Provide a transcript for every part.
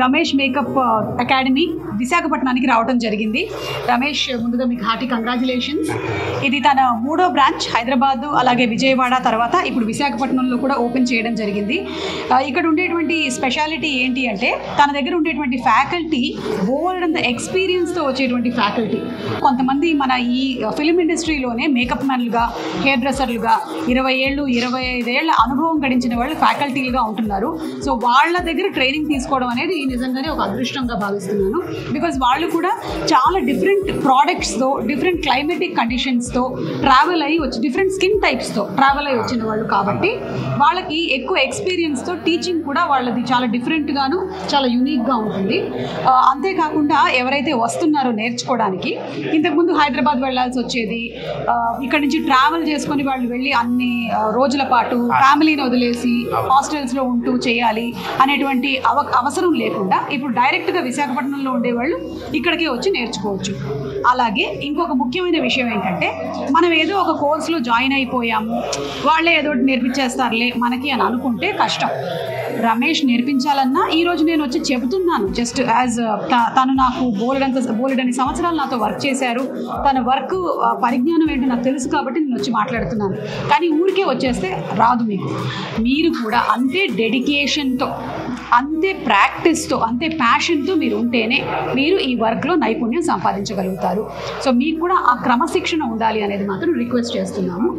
Ramesh makeup academy విశాఖపట్నానికి రావడం జరిగింది. రమేష్, ముందుగా మీకు హార్టీ కంగ్రాచులేషన్స్. ఇది తన 3వ బ్రాంచ్ హైదరాబాద్, అలాగే విజయవాడ, తర్వాత ఇప్పుడు విశాఖపట్నంలో కూడా ఓపెన్ చేయడం జరిగింది. ఇక్కడ ఉండేటువంటి స్పెషాలిటీ ఏంటి అంటే తన దగ్గర ఉండేటువంటి ఫ్యాకల్టీ బోల్డ్ అంత ఎక్స్పీరియన్స్తో వచ్చేటువంటి ఫ్యాకల్టీ. కొంతమంది మన ఈ ఫిల్మ్ ఇండస్ట్రీలోనే మేకప్ మ్యాన్లుగా, హెయిర్ డ్రెస్సర్లుగా 20 ఏళ్ళు 25 ఏళ్ళ అనుభవం గడించిన వాళ్ళు ఫ్యాకల్టీలుగా ఉంటున్నారు. సో వాళ్ళ దగ్గర ట్రైనింగ్ తీసుకోవడం అనేది నిజంగానే ఒక అదృష్టంగా భావిస్తున్నాను. బికాజ్ వాళ్ళు కూడా చాలా డిఫరెంట్ ప్రోడక్ట్స్తో, డిఫరెంట్ క్లైమేటిక్ కండిషన్స్తో ట్రావెల్ అయ్యి వచ్చి, డిఫరెంట్ స్కిన్ టైప్స్తో ట్రావెల్ అయ్యి వచ్చిన వాళ్ళు కాబట్టి వాళ్ళకి ఎక్కువ ఎక్స్పీరియన్స్తో టీచింగ్ కూడా వాళ్ళది చాలా డిఫరెంట్గాను, చాలా యూనిక్గా ఉంటుంది. అంతేకాకుండా ఎవరైతే వస్తున్నారో నేర్చుకోవడానికి, ఇంతకుముందు హైదరాబాద్ వెళ్ళాల్సి వచ్చేది, ఇక్కడ నుంచి ట్రావెల్ చేసుకొని వాళ్ళు వెళ్ళి అన్ని రోజుల పాటు ఫ్యామిలీని వదిలేసి హాస్టల్స్లో ఉంటూ చేయాలి అనేటువంటి అవసరం లేకుండా ఇప్పుడు డైరెక్ట్గా విశాఖపట్నంలో ఉండేవాళ్ళు ఇక్కడికే వచ్చి నేర్చుకోవచ్చు. అలాగే ఇంకొక ముఖ్యమైన విషయం ఏంటంటే, మనం ఏదో ఒక కోర్సులో జాయిన్ అయిపోయాము, వాళ్ళే ఏదో నేర్పించేస్తారులే మనకి అని అనుకుంటే కష్టం. రమేష్ నేర్పించాలన్నా ఈరోజు నేను వచ్చి చెబుతున్నాను, జస్ట్ యాజ్ తను నాకు బోలెడని సంవత్సరాలు నాతో వర్క్ చేశారు, తన వర్క్ పరిజ్ఞానం ఏంటో నాకు తెలుసు కాబట్టి నేను వచ్చి మాట్లాడుతున్నాను. కానీ ఊరికే వచ్చేస్తే రాదు. మీరు కూడా అంతే డెడికేషన్తో, అంతే ప్రాక్టీస్తో, అంతే ప్యాషన్తో మీరు ఉంటేనే మీరు ఈ వర్క్లో నైపుణ్యం సంపాదించగలుగుతారు. సో మీకు కూడా ఆ క్రమశిక్షణ ఉండాలి అనేది మాత్రం రిక్వెస్ట్ చేస్తున్నాము.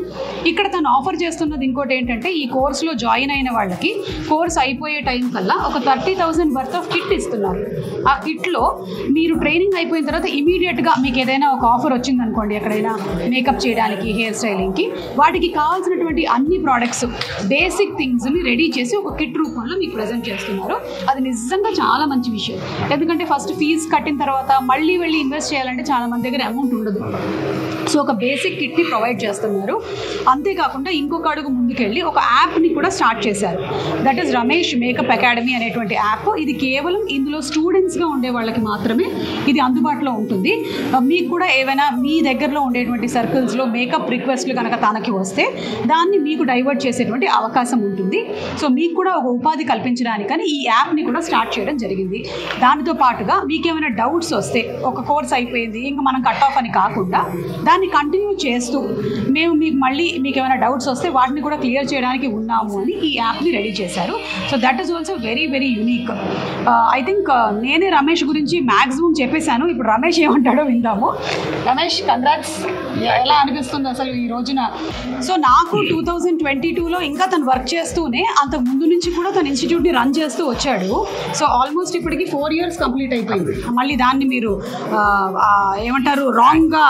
ఇక్కడ తను ఆఫర్ చేస్తున్నది ఇంకోటి ఏంటంటే, ఈ కోర్సులో జాయిన్ అయిన వాళ్ళకి కోర్స్ అయిపోయే టైం కల్లా ఒక 30,000 వర్త్ ఆఫ్ కిట్ ఇస్తున్నారు. ఆ కిట్లో మీరు ట్రైనింగ్ అయిపోయిన తర్వాత ఇమీడియట్గా మీకు ఏదైనా ఒక ఆఫర్ వచ్చిందనుకోండి, ఎక్కడైనా మేకప్ చేయడానికి, హెయిర్ స్టైలింగ్కి, వాటికి కావాల్సినటువంటి అన్ని ప్రోడక్ట్స్, బేసిక్ థింగ్స్ని రెడీ చేసి ఒక కిట్ రూపంలో మీకు ప్రజెంట్ చేస్తున్నారు. అది నిజంగా చాలా మంచి విషయం. ఎందుకంటే ఫస్ట్ ఫీజు కట్టిన తర్వాత మళ్ళీ వెళ్ళి ఇన్వెస్ట్ చేయాలంటే చాలా మంది దగ్గర అమౌంట్ ఉండదు. సో ఒక బేసిక్ కిట్ని ప్రొవైడ్ చేస్తున్నారు. అంతేకాకుండా ఇంకొక అడుగు ముందుకెళ్ళి ఒక యాప్ని కూడా స్టార్ట్ చేశారు. That is Ramesh makeup academy అనేటువంటి యాప్. ఇది కేవలం ఇందులో స్టూడెంట్స్గా ఉండే వాళ్ళకి మాత్రమే ఇది అందుబాటులో ఉంటుంది. మీకు కూడా ఏవైనా మీ దగ్గరలో ఉండేటువంటి సర్కిల్స్లో మేకప్ రిక్వెస్ట్లు కనుక తనకి వస్తే దాన్ని మీకు డైవర్ట్ చేసేటువంటి అవకాశం ఉంటుంది. సో మీకు కూడా ఒక ఉపాధి కల్పించడానికని ఈ యాప్ని కూడా స్టార్ట్ చేయడం జరిగింది. దానితో పాటుగా మీకు ఏమైనా డౌట్స్ వస్తే, ఒక కోర్స్ అయిపోయింది ఇంకా మనం కట్ ఆఫ్ అని కాకుండా దాన్ని కంటిన్యూ చేస్తూ మేము మీకు ఏమైనా డౌట్స్ వస్తే వాటిని కూడా క్లియర్ చేయడానికి ఉన్నాము అని ఈ యాప్ని రెడీ చేశారు. So that is also very very unique. I think నేనే రమేష్ గురించి మ్యాక్సిమం చెప్పేశాను. ఇప్పుడు రమేష్ ఏమంటాడో విందాము. రమేష్, కంగ్రాట్స్. ఎలా అనిపిస్తుంది అసలు ఈ రోజున? సో నాకు 2022లో ఇంకా తను వర్క్ చేస్తూనే, అంతకు ముందు నుంచి కూడా తన ఇన్స్టిట్యూట్ని రన్ చేస్తూ వచ్చాడు. సో ఆల్మోస్ట్ ఇప్పటికి 4 years కంప్లీట్ అయిపోయింది. మళ్ళీ దాన్ని మీరు ఏమంటారు, రాంగ్గా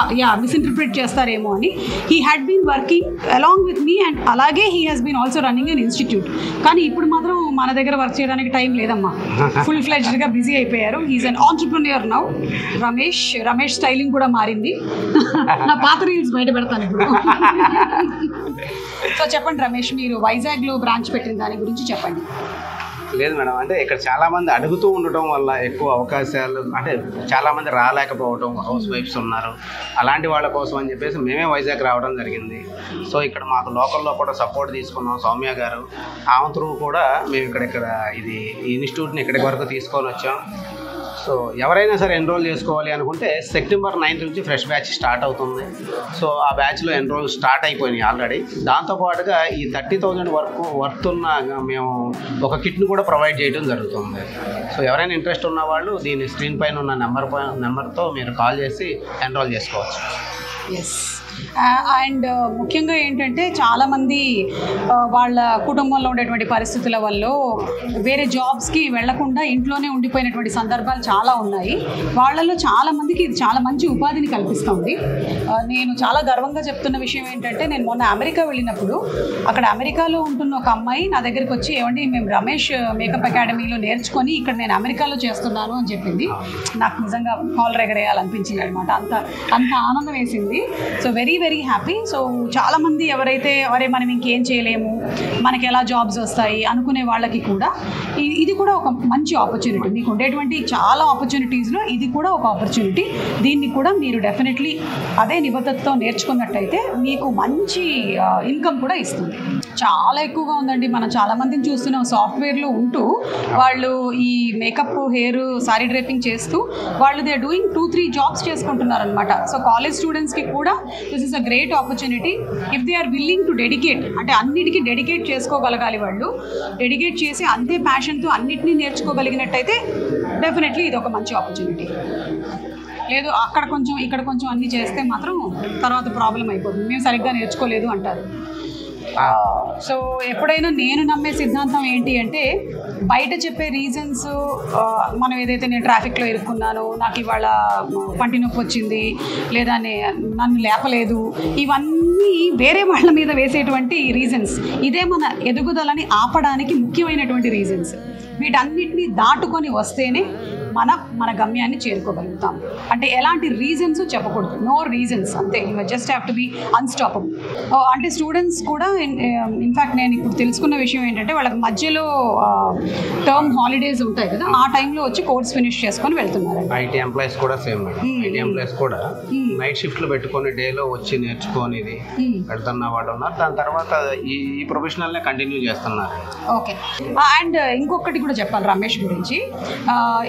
మిస్ఇంటర్ప్రిట్ చేస్తారేమో అని. He had been working along with me and అలాగే he has been also running an institute. కానీ ఇప్పుడు మాత్రం మన దగ్గర వర్క్ చేయడానికి టైం లేదమ్మా, ఫుల్ ఫ్లెడ్జ్డ్గా బిజీ అయిపోయారు. He is an entrepreneur now. Ramesh styling కూడా మారింది. నా పాత రీల్స్ బయట పెడతాను ఇప్పుడు. సో చెప్పండి రమేష్, మీరు వైజాగ్లో బ్రాంచ్ పెట్టిన దాని గురించి చెప్పండి. లేదు మేడం, అంటే ఇక్కడ చాలామంది అడుగుతూ ఉండటం వల్ల ఎక్కువ అవకాశాలు, అంటే చాలామంది రాలేకపోవడం, హౌస్ వైఫ్స్ ఉన్నారు, అలాంటి వాళ్ళ కోసం అని చెప్పేసి మేమే వైజాగ్ రావడం జరిగింది. సో ఇక్కడ మాకు లోకల్లో కూడా సపోర్ట్ తీసుకున్నాం. సౌమ్య గారు, ఆమె త్రూ కూడా మేము ఇక్కడ ఇది ఇన్స్టిట్యూట్ని ఇక్కడికి వరకు తీసుకొని వచ్చాం. సో ఎవరైనా సరే ఎన్రోల్ చేసుకోవాలి అనుకుంటే September 9th నుంచి ఫ్రెష్ బ్యాచ్ స్టార్ట్ అవుతుంది. సో ఆ బ్యాచ్లో ఎన్రోల్ స్టార్ట్ అయిపోయినాయి ఆల్రెడీ. దాంతోపాటుగా ఈ 30,000 వర్త్ ఉన్న మేము ఒక కిట్ను కూడా ప్రొవైడ్ చేయడం జరుగుతుంది. సో ఎవరైనా ఇంట్రెస్ట్ ఉన్న వాళ్ళు దీని స్క్రీన్ పైన ఉన్న నెంబర్తో మీరు కాల్ చేసి ఎన్రోల్ చేసుకోవచ్చు. ఎస్. అండ్ ముఖ్యంగా ఏంటంటే చాలామంది వాళ్ళ కుటుంబంలో ఉండేటువంటి పరిస్థితుల వల్ల వేరే జాబ్స్కి వెళ్లకుండా ఇంట్లోనే ఉండిపోయినటువంటి సందర్భాలు చాలా ఉన్నాయి. వాళ్ళలో చాలామందికి ఇది చాలా మంచి ఉపాధిని కల్పిస్తుంది. నేను చాలా గర్వంగా చెప్తున్న విషయం ఏంటంటే, నేను మొన్న అమెరికా వెళ్ళినప్పుడు అక్కడ అమెరికాలో ఉంటున్న ఒక అమ్మాయి నా దగ్గరికి వచ్చి, ఏమండి మేము రమేష్ మేకప్ అకాడమీలో నేర్చుకొని ఇక్కడ నేను అమెరికాలో చేస్తున్నాను అని చెప్పింది. నాకు నిజంగా కాల్ ఎగరేయాలనిపించింది అనమాట. అంత ఆనందం వేసింది. So very very happy. So చాలామంది ఎవరైతే మనం ఇంకేం చేయలేము, మనకి ఎలా జాబ్స్ వస్తాయి అనుకునే వాళ్ళకి కూడా ఇది కూడా ఒక మంచి ఆపర్చునిటీ. మీకు ఉండేటువంటి చాలా ఆపర్చునిటీస్లో ఇది కూడా ఒక ఆపర్చునిటీ. దీన్ని కూడా మీరు డెఫినెట్లీ అదే నిబద్ధతతో నేర్చుకున్నట్టయితే మీకు మంచి ఇన్కమ్ కూడా ఇస్తుంది. చాలా ఎక్కువగా ఉందండి. మనం చాలా మందిని చూస్తున్నాం సాఫ్ట్వేర్లో ఉంటూ వాళ్ళు ఈ మేకప్, హెయిర్, సారీ డ్రైపింగ్ చేస్తూ వాళ్ళు దే ఆర్ డూయింగ్ 2-3 జాబ్స్ చేసుకుంటున్నారు అనమాట. సో కాలేజ్ స్టూడెంట్స్కి కూడా this is a great opportunity if they are willing to dedicate. అంటే అన్నిటికీ డెడికేట్ చేసుకోగలగాలి వాళ్ళు. డెడికేట్ చేసి అంతే ప్యాషన్తో అన్నిటినీ నేర్చుకోగలిగినట్టయితే డెఫినెట్లీ ఇది ఒక మంచి ఆపర్చునిటీ. లేదు అక్కడ కొంచెం ఇక్కడ కొంచెం అన్నీ చేస్తే మాత్రం తర్వాత ప్రాబ్లం అయిపోతుంది, మేము సరిగ్గా నేర్చుకోలేదు అంటారు. సో ఎప్పుడైనా నేను నమ్మే సిద్ధాంతం ఏంటి అంటే బయట చెప్పే రీజన్స్, మనం ఏదైతే నేను ట్రాఫిక్లో ఇరుక్కున్నాను, నాకు ఇవాళ పంటి నొప్పి వచ్చింది, లేదా నన్ను లేపలేదు, ఇవన్నీ వేరే వాళ్ళ మీద వేసేటువంటి రీజన్స్. ఇదే మన ఎదుగుదలని ఆపడానికి ముఖ్యమైనటువంటి రీజన్స్. వీటన్నిటిని దాటుకొని వస్తేనే మన గమ్యాన్ని చేరుకోగలుగుతాం. అంటే ఎలాంటి రీజన్స్ చెప్పకూడదు, నో రీజన్స్, అంతే. You just have to be unstoppable. అంటే స్టూడెంట్స్ కూడా ఇన్ఫ్యాక్ట్ నేను ఇప్పుడు తెలుసుకున్న విషయం ఏంటంటే వాళ్ళకి మధ్యలో టర్మ్ హాలిడేస్ ఉంటాయి కదా, ఆ టైంలో వచ్చి కోర్స్ ఫినిష్ చేసుకొని వెళ్తున్నారు. ఐటీ ఎంప్లాయీస్ కూడా సేమ్. ఐటీ ఎంప్లాయీస్ కూడా నైట్ షిఫ్ట్లు పెట్టుకొని డేలో వచ్చి నేర్చుకొని పెడుతున్న వాళ్ళు ఉన్నారు. దాని తర్వాత ఈ ప్రొఫెషనల్నే కంటిన్యూ చేస్తున్నారు. ఓకే. అండ్ ఇంకొకటి కూడా చెప్పాలి రమేష్ గురించి.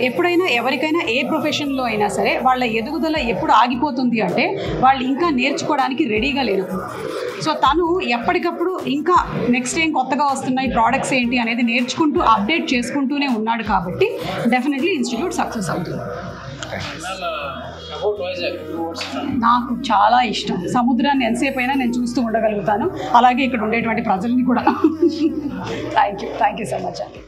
ఎప్పుడైనా ఎవరికైనా ఏ ప్రొఫెషన్లో అయినా సరే వాళ్ళ ఎదుగుదల ఎప్పుడు ఆగిపోతుంది అంటే వాళ్ళు ఇంకా నేర్చుకోవడానికి రెడీగా లేనప్పుడు. సో తను ఎప్పటికప్పుడు ఇంకా నెక్స్ట్ ఏం కొత్తగా వస్తున్నాయి, ప్రోడక్ట్స్ ఏంటి అనేది నేర్చుకుంటూ అప్డేట్ చేసుకుంటూనే ఉన్నాడు కాబట్టి డెఫినెట్లీ ఇన్స్టిట్యూట్ సక్సెస్ అవుతుంది. నాకు చాలా ఇష్టం. సముద్రాన్ని ఎంతసేపు అయినా నేను చూస్తూ ఉండగలుగుతాను, అలాగే ఇక్కడ ఉండేటువంటి ప్రజల్ని కూడా. థ్యాంక్ యూ సో మచ్ అండి.